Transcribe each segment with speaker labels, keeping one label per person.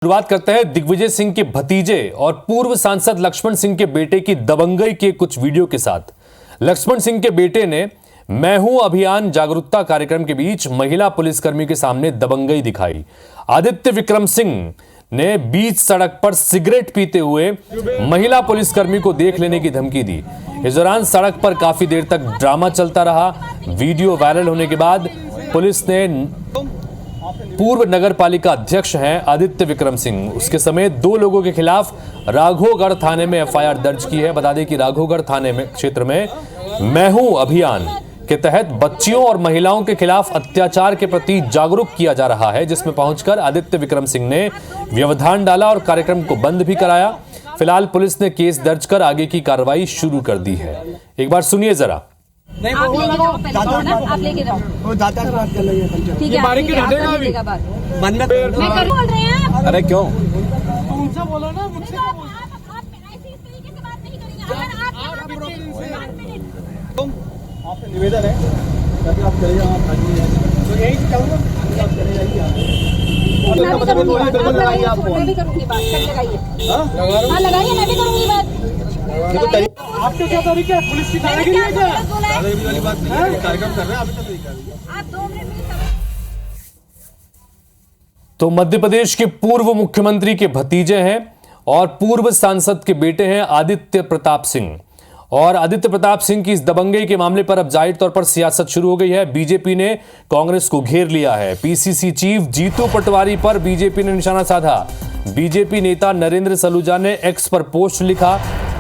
Speaker 1: शुरुआत करते हैं दिग्विजय सिंह के भतीजे और पूर्व सांसद लक्ष्मण सिंह के बेटे की दबंगई के कुछ वीडियो के साथ। लक्ष्मण सिंह के बेटे ने मैं हूं अभियान जागरूकता कार्यक्रम के बीच महिला पुलिसकर्मी के सामने दबंगई दिखाई। आदित्य विक्रम सिंह ने बीच सड़क पर सिगरेट पीते हुए महिला पुलिसकर्मी को देख लेने की धमकी दी। इस दौरान सड़क पर काफी देर तक ड्रामा चलता रहा। वीडियो वायरल होने के बाद पुलिस ने पूर्व नगर पालिका अध्यक्ष हैं आदित्य विक्रम सिंह, उसके समेत 2 लोगों के खिलाफ राघोगढ़ थाने में एफआईआर दर्ज की है। बता दें कि राघोगढ़ थाने में क्षेत्र में मैं हूं अभियान के तहत बच्चियों और महिलाओं के खिलाफ अत्याचार के प्रति जागरूक किया जा रहा है, जिसमें पहुंचकर आदित्य विक्रम सिंह ने व्यवधान डाला और कार्यक्रम को बंद भी कराया। फिलहाल पुलिस ने केस दर्ज कर आगे की कार्रवाई शुरू कर दी है। एक बार सुनिए जरा।
Speaker 2: नहीं, आप लेके जाओ पहले, आप लेके जाओ। वो दादा से बात कर लेंगे। ठीक है, बारीकी हटेगा अभी। मैं कर बोल रहे हैं।
Speaker 3: अरे क्यों?
Speaker 2: उनसे बोलो ना, मुझसे
Speaker 4: आप ऐसे इस तरीके से बात नहीं करेंगे। अगर आप
Speaker 3: आपसे निवेदन है ताकि आप चले जाओ, तो यही चाहूँगा आप चले जाइए।
Speaker 4: मैं भी करूँगी बात, लगाइए। हाँ लगाइए, मैं भी करूँगी बात।
Speaker 2: आपके क्या तरीके है? पुलिस की दादागिरी है क्या?
Speaker 3: दादागिरी वाली बात नहीं है, कार्यक्रम कर रहे हैं, अभी तक नहीं कर रही है।
Speaker 4: आप 2 मिनट
Speaker 1: तो मध्य प्रदेश के पूर्व मुख्यमंत्री के भतीजे हैं और पूर्व सांसद के बेटे हैं आदित्य प्रताप सिंह। और आदित्य प्रताप सिंह की इस दबंगई के मामले पर अब जाहिर तौर पर सियासत शुरू हो गई है। बीजेपी ने कांग्रेस को घेर लिया है। पीसीसी चीफ जीतू पटवारी पर बीजेपी ने निशाना साधा। बीजेपी नेता नरेंद्र सलूजा ने एक्स पर पोस्ट लिखा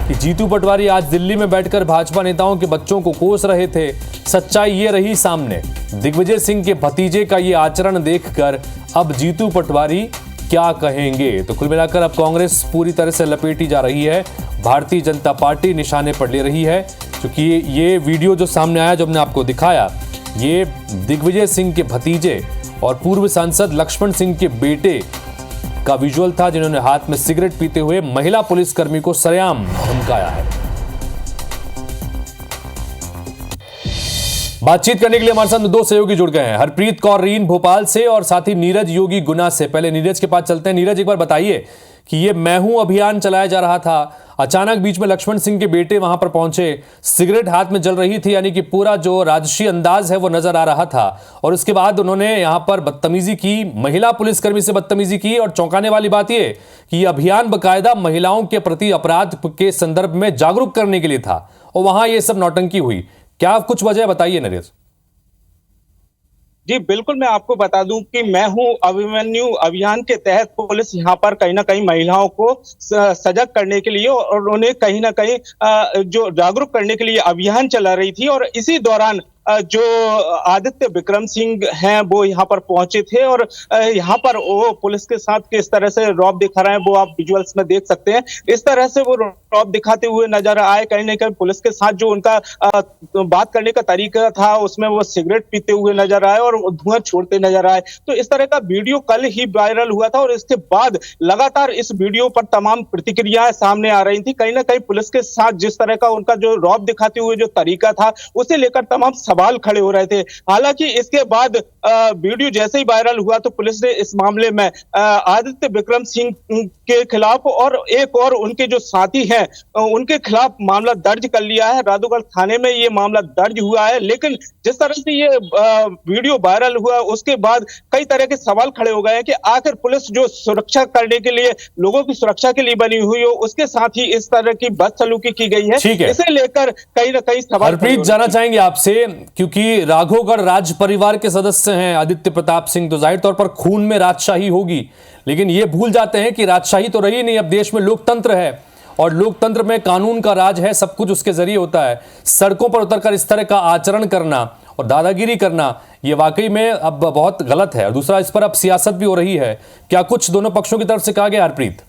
Speaker 1: कि जीतू पटवारी आज दिल्ली में बैठकर भाजपा नेताओं के बच्चों को कोस रहे थे। सच्चाई ये रही सामने। दिग्विजय सिंह के भतीजे का ये आचरण देखकर अब जीतू पटवारी क्या कहेंगे? तो कुल मिलाकर अब कांग्रेस पूरी तरह से लपेटी जा रही है। भारतीय जनता पार्टी निशाने पर ले रही है, क्योंकि ये वीडियो जो सामने आया, जो हमने आपको दिखाया, ये दिग्विजय सिंह के भतीजे और पूर्व सांसद लक्ष्मण सिंह के बेटे का विजुअल था, जिन्होंने हाथ में सिगरेट पीते हुए महिला पुलिसकर्मी को सरेआम धमकाया है। बातचीत करने के लिए हमारे साथ 2 सहयोगी जुड़ गए हैं। हरप्रीत कौर रीन भोपाल से और साथ ही नीरज योगी गुना से। पहले नीरज के पास चलते हैं। नीरज, एक बार बताइए कि ये मैं हूं अभियान चलाया जा रहा था, अचानक बीच में लक्ष्मण सिंह के बेटे वहां पर पहुंचे, सिगरेट हाथ में जल रही थी, यानी कि पूरा जो राजसी अंदाज है वो नजर आ रहा था, और उसके बाद उन्होंने यहां पर बदतमीजी की, महिला पुलिसकर्मी से बदतमीजी की। और चौंकाने वाली बात यह कि यह अभियान बकायदा महिलाओं के प्रति अपराध के संदर्भ में जागरूक करने के लिए था, और वहां यह सब नौटंकी हुई। क्या कुछ वजह बताइए नरेश।
Speaker 5: जी बिल्कुल, मैं आपको बता दूं कि मैं हूं अभिमन्यु अभियान के तहत पुलिस यहां पर कहीं ना कहीं महिलाओं को सजग करने के लिए और उन्हें कहीं ना कहीं जो जागरूक करने के लिए अभियान चला रही थी। और इसी दौरान जो आदित्य विक्रम सिंह हैं वो यहाँ पर पहुंचे थे, और यहाँ पर वो पुलिस के साथ किस तरह से रौब दिखा रहे हैं वो आप विजुअल्स में देख सकते हैं। इस तरह से वो रौब दिखाते हुए नजर आए। कहीं ना कहीं पुलिस के साथ जो उनका बात करने का तरीका था, उसमें वो सिगरेट पीते हुए नजर आए और धुआं छोड़ते नजर आए। तो इस तरह का वीडियो कल ही वायरल हुआ था, और इसके बाद लगातार इस वीडियो पर तमाम प्रतिक्रियाएं सामने आ रही थी। कहीं ना कहीं पुलिस के साथ जिस तरह का उनका जो रौब दिखाते हुए जो तरीका था, उसे लेकर तमाम सवाल खड़े हो रहे थे। हालांकि इसके बाद वीडियो जैसे ही वायरल हुआ तो पुलिस ने इस मामले में आदित्य विक्रम सिंह के खिलाफ और एक और उनके जो साथी हैं उनके खिलाफ मामला दर्ज कर लिया है। राघोगढ़ थाने में ये मामला दर्ज हुआ है। लेकिन जिस तरह से ये वीडियो वायरल हुआ, उसके बाद कई तरह के सवाल खड़े हो गए हैं कि आखिर पुलिस जो सुरक्षा करने के लिए, लोगों की सुरक्षा के लिए बनी हुई हो, उसके साथ ही इस तरह की बदसलूकी की गई है। इसे लेकर कहीं ना कहीं सवाल
Speaker 1: जाना चाहेंगे आपसे, क्योंकि राघोगढ़ राज परिवार के सदस्य हैं आदित्य प्रताप सिंह, तो जाहिर तौर पर खून में राजशाही होगी, लेकिन ये भूल जाते हैं कि राजशाही तो रही नहीं। अब देश में लोकतंत्र है, और लोकतंत्र में कानून का राज है, सब कुछ उसके जरिए होता है। सड़कों पर उतरकर इस तरह का आचरण करना और दादागिरी करना, ये वाकई में अब बहुत गलत है। और दूसरा, इस पर अब सियासत भी हो रही है। क्या कुछ दोनों पक्षों की तरफ से कहा गया हरप्रीत?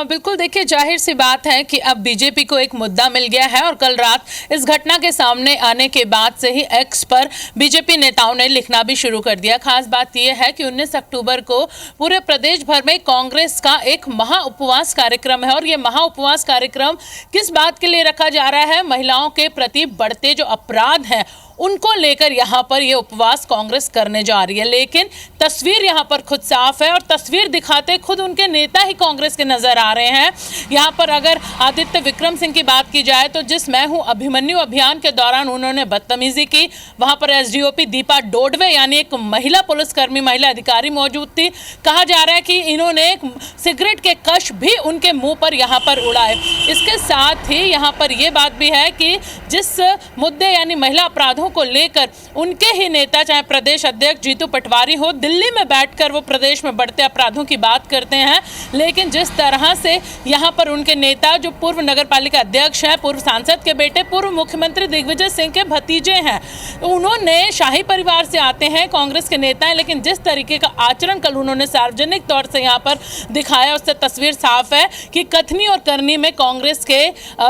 Speaker 6: बिल्कुल, देखिए जाहिर सी बात है कि अब बीजेपी को एक मुद्दा मिल गया है, और कल रात इस घटना के सामने आने के बाद से ही एक्स पर बीजेपी नेताओं ने लिखना भी शुरू कर दिया। खास बात यह है कि 19 अक्टूबर को पूरे प्रदेश भर में कांग्रेस का एक महा उपवास कार्यक्रम है, और ये महा उपवास कार्यक्रम किस बात के लिए रखा जा रहा है? महिलाओं के प्रति बढ़ते जो अपराध हैं उनको लेकर यहाँ पर ये उपवास कांग्रेस करने जा रही है। लेकिन तस्वीर यहाँ पर खुद साफ है और तस्वीर दिखाते खुद उनके नेता ही कांग्रेस के नजर आ रहे हैं। यहाँ पर अगर आदित्य विक्रम सिंह की बात की जाए तो जिस मैं हूं अभिमन्यु अभियान के दौरान उन्होंने बदतमीजी की, वहां पर एसडीओपी दीपा डोडवे यानी एक महिला पुलिसकर्मी, महिला अधिकारी मौजूद थी। कहा जा रहा है कि इन्होंने एक सिगरेट के कश भी उनके मुंह पर यहाँ पर उड़ाए। इसके साथ ही यहाँ पर यह बात भी है कि जिस मुद्दे यानी महिला अपराधों को लेकर उनके ही नेता चाहे प्रदेश अध्यक्ष जीतू पटवारी हो, दिल्ली में बैठकर वो प्रदेश में बढ़ते अपराधों की बात करते हैं। लेकिन जिस तरह से यहाँ पर उनके नेता जो पूर्व नगर पालिका अध्यक्ष हैं, पूर्व सांसद के बेटे, पूर्व मुख्यमंत्री दिग्विजय सिंह के भतीजे हैं, उन्होंने शाही परिवार से आते हैं, कांग्रेस के नेता हैं। लेकिन जिस तरीके का आचरण कल उन्होंने सार्वजनिक तौर से यहाँ पर दिखाया उससे तस्वीर साफ है कि कथनी और करनी में कांग्रेस के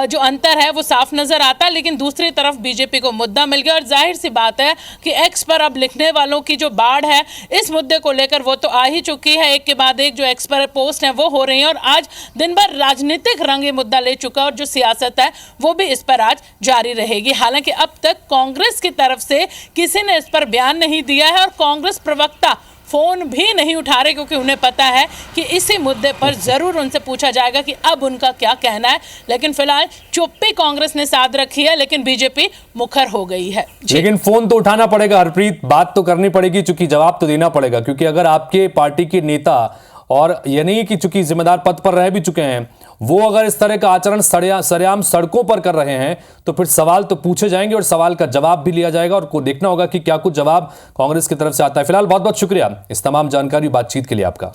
Speaker 6: जो अंतर है वो साफ नजर आता है। लेकिन दूसरी तरफ बीजेपी को मुद्दा मिल गया और जाहिर सी बात है कि एक्स पर अब लिखने वालों की जो बाढ़ है इस मुद्दे को लेकर वो तो आ ही चुकी है। एक के बाद एक जो एक्स पर पोस्ट है वो हो रही है और आज दिन भर राजनीतिक रंग ये मुद्दा ले चुका और जो सियासत है वो भी इस पर आज जारी रहेगी। हालांकि अब तक कांग्रेस की तरफ से किसी ने इस पर बयान नहीं दिया है और कांग्रेस प्रवक्ता फोन भी नहीं उठा रहे क्योंकि उन्हें पता है कि इसी मुद्दे पर जरूर उनसे पूछा जाएगा कि अब उनका क्या कहना है। लेकिन फिलहाल चुप्पी कांग्रेस ने साध रखी है, लेकिन बीजेपी मुखर हो गई है।
Speaker 1: लेकिन फोन तो उठाना पड़ेगा हरप्रीत, बात तो करनी पड़ेगी, चूंकि जवाब तो देना पड़ेगा। क्योंकि अगर आपके पार्टी के नेता और ये नहीं कि चूंकि जिम्मेदार पद पर रह भी चुके हैं, वो अगर इस तरह का आचरण सरेआम सड़कों पर कर रहे हैं तो फिर सवाल तो पूछे जाएंगे और सवाल का जवाब भी लिया जाएगा और को देखना होगा कि क्या कुछ जवाब कांग्रेस की तरफ से आता है। फिलहाल बहुत बहुत शुक्रिया इस तमाम जानकारी बातचीत के लिए आपका।